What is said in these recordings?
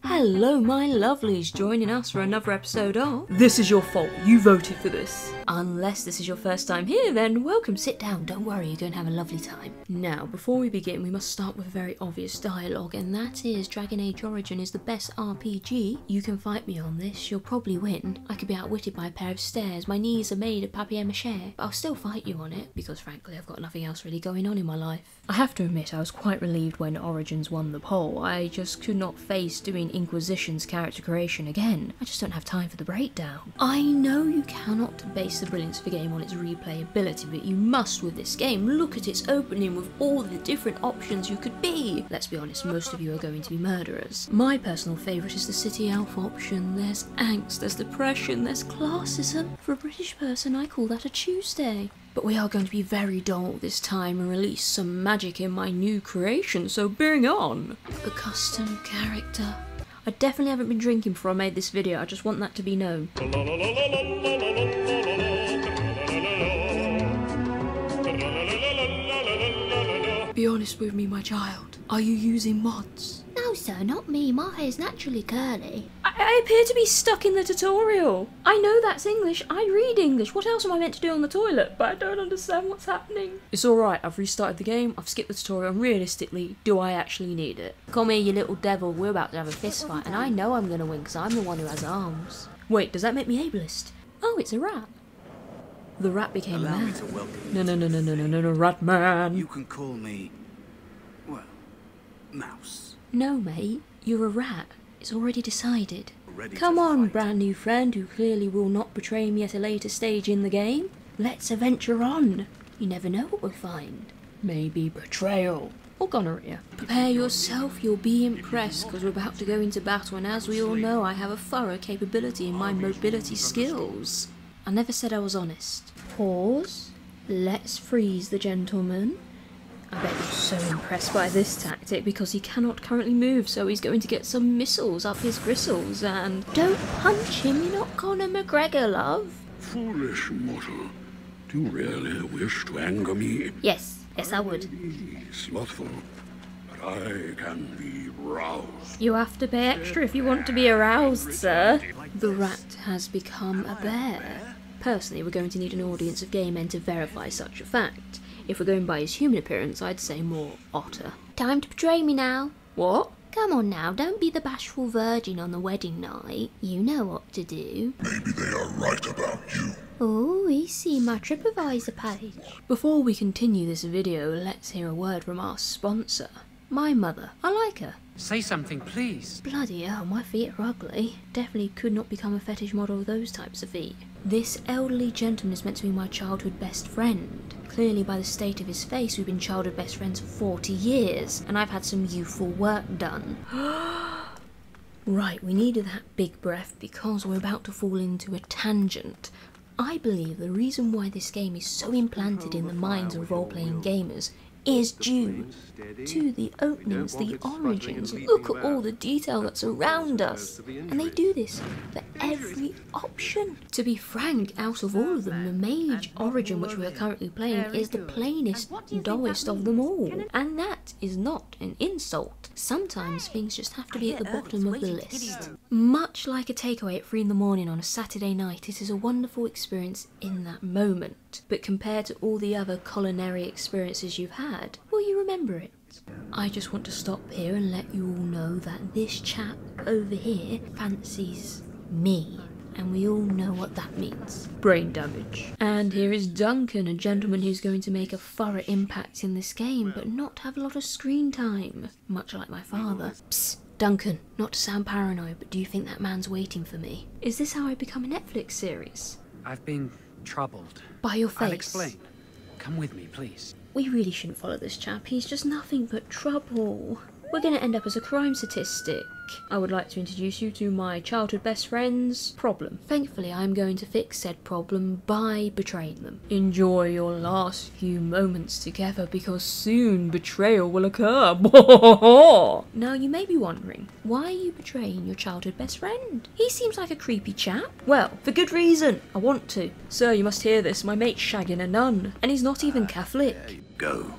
Hello my lovelies, joining us for another episode of This Is Your Fault, You Voted for This. Unless this is your first time here, then welcome, sit down, don't worry, you're going to have a lovely time. Now, before we begin, we must start with a very obvious dialogue, and that is Dragon Age Origin is the best RPG. You can fight me on this, you'll probably win. I could be outwitted by a pair of stairs, my knees are made of papier-mâché, but I'll still fight you on it, because frankly I've got nothing else really going on in my life. I have to admit, I was quite relieved when Origins won the poll. I just could not face doing Inquisition's character creation again. I just don't have time for the breakdown. I know you cannot base the brilliance of a game on its replayability, but you must with this game. Look at its opening with all the different options you could be. Let's be honest, most of you are going to be murderers. My personal favourite is the City Elf option. There's angst, there's depression, there's classism. For a British person, I call that a Tuesday. But we are going to be very dull this time and release some magic in my new creation, so bring on! The custom character. I definitely haven't been drinking before I made this video, I just want that to be known. Be honest with me, my child. Are you using mods? No sir, not me. My hair's naturally curly. I appear to be stuck in the tutorial. I know that's English. I read English. What else am I meant to do on the toilet? But I don't understand what's happening. It's alright, I've restarted the game, I've skipped the tutorial, and realistically, do I actually need it? Come here, you little devil. We're about to have a fist fight, and I know I'm gonna win because I'm the one who has arms. Wait, does that make me ableist? Oh, it's a rat. The rat became a man. No, rat man. You can call me, well, Mouse. No, mate, you're a rat. It's already decided. Come on, brand new friend who clearly will not betray me at a later stage in the game. Let's adventure on. You never know what we'll find. Maybe betrayal. Or gonorrhea. Prepare yourself, you'll be impressed, because we're about to go into battle, and as we all know, I have a thorough capability in my mobility skills. I never said I was honest. Pause. Let's freeze the gentleman. I bet you're so impressed by this tactic because he cannot currently move, so he's going to get some missiles up his bristles and... Don't punch him, you're not Conor McGregor, love. Foolish mortal. Do you really wish to anger me? Yes, I would. Be slothful, but I can be roused. You have to pay extra if you want to be aroused, sir. The rat has become a bear. Personally, we're going to need an audience of gay men to verify such a fact. If we're going by his human appearance, I'd say more otter. Time to betray me now. What? Come on now, don't be the bashful virgin on the wedding night. You know what to do. Maybe they are right about you. Oh, we see my TripAdvisor page. Before we continue this video, let's hear a word from our sponsor. My mother. I like her. Say something, please. Bloody hell, my feet are ugly. Definitely could not become a fetish model with those types of feet. This elderly gentleman is meant to be my childhood best friend. Clearly by the state of his face, we've been childhood best friends for 40 years, and I've had some youthful work done. Right, we needed that big breath because we're about to fall into a tangent. I believe the reason why this game is so implanted in the minds of role-playing gamers is due to the openings, the origins. Look at all the detail that's around us. And they do this for every option. To be frank, out of all of them, the Mage origin which we are currently playing is the plainest, dullest of them all. And that is not an insult. Sometimes things just have to be at the bottom of the list. Much like a takeaway at 3 in the morning on a Saturday night, it is a wonderful experience in that moment. But compared to all the other culinary experiences you've had, will you remember it? I just want to stop here and let you all know that this chap over here fancies me. And we all know what that means. Brain damage. And here is Duncan, a gentleman who's going to make a thorough impact in this game, but not have a lot of screen time. Much like my father. Psst, Duncan, not to sound paranoid, but do you think that man's waiting for me? Is this how I become a Netflix series? I've been troubled. By your face? I'll explain. Come with me, please. We really shouldn't follow this chap. He's just nothing but trouble. We're going to end up as a crime statistic. I would like to introduce you to my childhood best friend's problem. Thankfully, I'm going to fix said problem by betraying them. Enjoy your last few moments together because soon betrayal will occur. Now, you may be wondering, why are you betraying your childhood best friend? He seems like a creepy chap. Well, for good reason. I want to. Sir, you must hear this. My mate's shagging a nun, and he's not even Catholic. Go.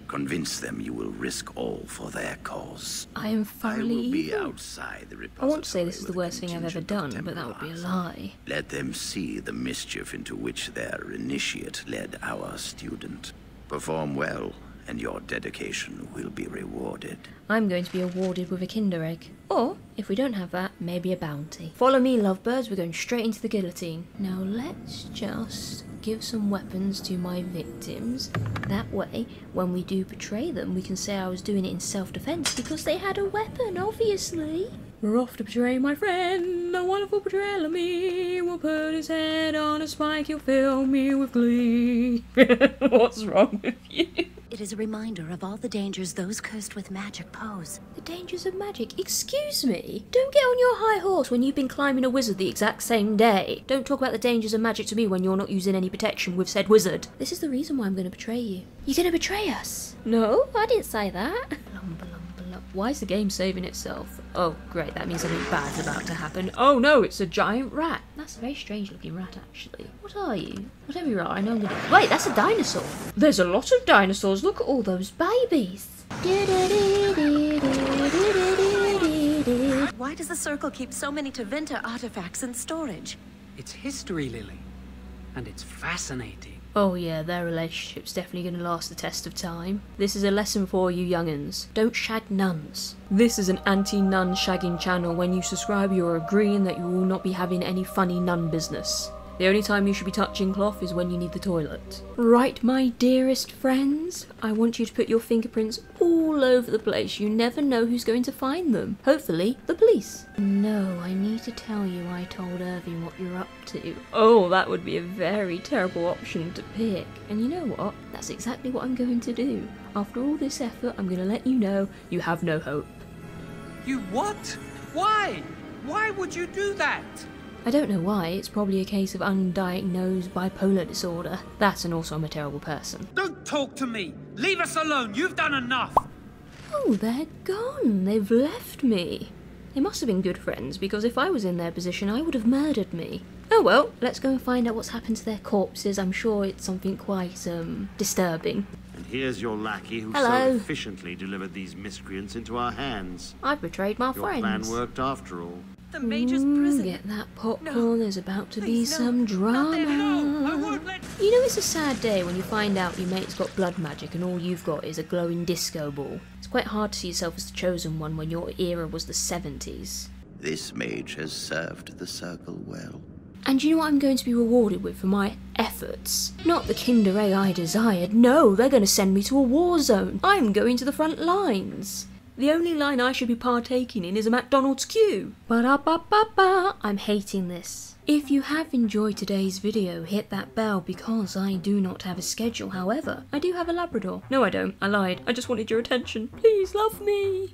Convince them you will risk all for their cause. I am I thoroughly will be evil. outside the repository. I want to say this is the with a worst thing I've ever contingent done, of but that would be a Templars. lie. Let them see the mischief into which their initiate led our student. Perform well, and your dedication will be rewarded. I'm going to be awarded with a Kinder Egg. Or, if we don't have that, maybe a bounty. Follow me, lovebirds, we're going straight into the guillotine. Now let's just give some weapons to my victims. That way, when we do betray them, we can say I was doing it in self-defense because they had a weapon, obviously. We're off to betray my friend, a wonderful betrayal of me. We'll put his head on a spike, he'll fill me with glee. What's wrong with you? It is a reminder of all the dangers those cursed with magic pose. The dangers of magic? Excuse me? Don't get on your high horse when you've been climbing a wizard the exact same day. Don't talk about the dangers of magic to me when you're not using any protection with said wizard. This is the reason why I'm going to betray you. You're going to betray us? No, I didn't say that. Why is the game saving itself? Oh, great, that means something bad's about to happen. Oh no, it's a giant rat. That's a very strange looking rat, actually. What are you? Whatever you are, I know I'm gonna... Wait, that's a dinosaur. There's a lot of dinosaurs. Look at all those babies. Why does the circle keep so many Tevinter artifacts in storage? It's history, Lily. And it's fascinating. Oh yeah, their relationship's definitely going to last the test of time. This is a lesson for you young'uns. Don't shag nuns. This is an anti-nun shagging channel. When you subscribe, you're agreeing that you will not be having any funny nun business. The only time you should be touching cloth is when you need the toilet. Right, my dearest friends? I want you to put your fingerprints all over the place. You never know who's going to find them. Hopefully, the police. No, I need to tell you I told Irving what you're up to. Oh, that would be a very terrible option to pick. And you know what? That's exactly what I'm going to do. After all this effort, I'm going to let you know you have no hope. You what? Why? Why would you do that? I don't know why, it's probably a case of undiagnosed bipolar disorder. That and also I'm a terrible person. Don't talk to me! Leave us alone! You've done enough! Oh, they're gone. They've left me. They must have been good friends, because if I was in their position, I would have murdered me. Oh well, let's go and find out what's happened to their corpses. I'm sure it's something quite, disturbing. And here's your lackey who Hello. so efficiently delivered these miscreants into our hands. I've betrayed my Your friends. plan worked after all. The mage's prison. Get that popcorn, No. there's about to be Please, no. some Not drama. there, No! I won't let... You know it's a sad day when you find out your mate's got blood magic and all you've got is a glowing disco ball. It's quite hard to see yourself as the chosen one when your era was the 70s. This mage has served the circle well. And you know what I'm going to be rewarded with for my efforts? Not the Kinder Egg I desired, no, they're going to send me to a war zone. I'm going to the front lines. The only line I should be partaking in is a McDonald's queue. Ba-da-ba-ba-ba. I'm hating this. If you have enjoyed today's video, hit that bell because I do not have a schedule. However, I do have a Labrador. No, I don't. I lied. I just wanted your attention. Please love me.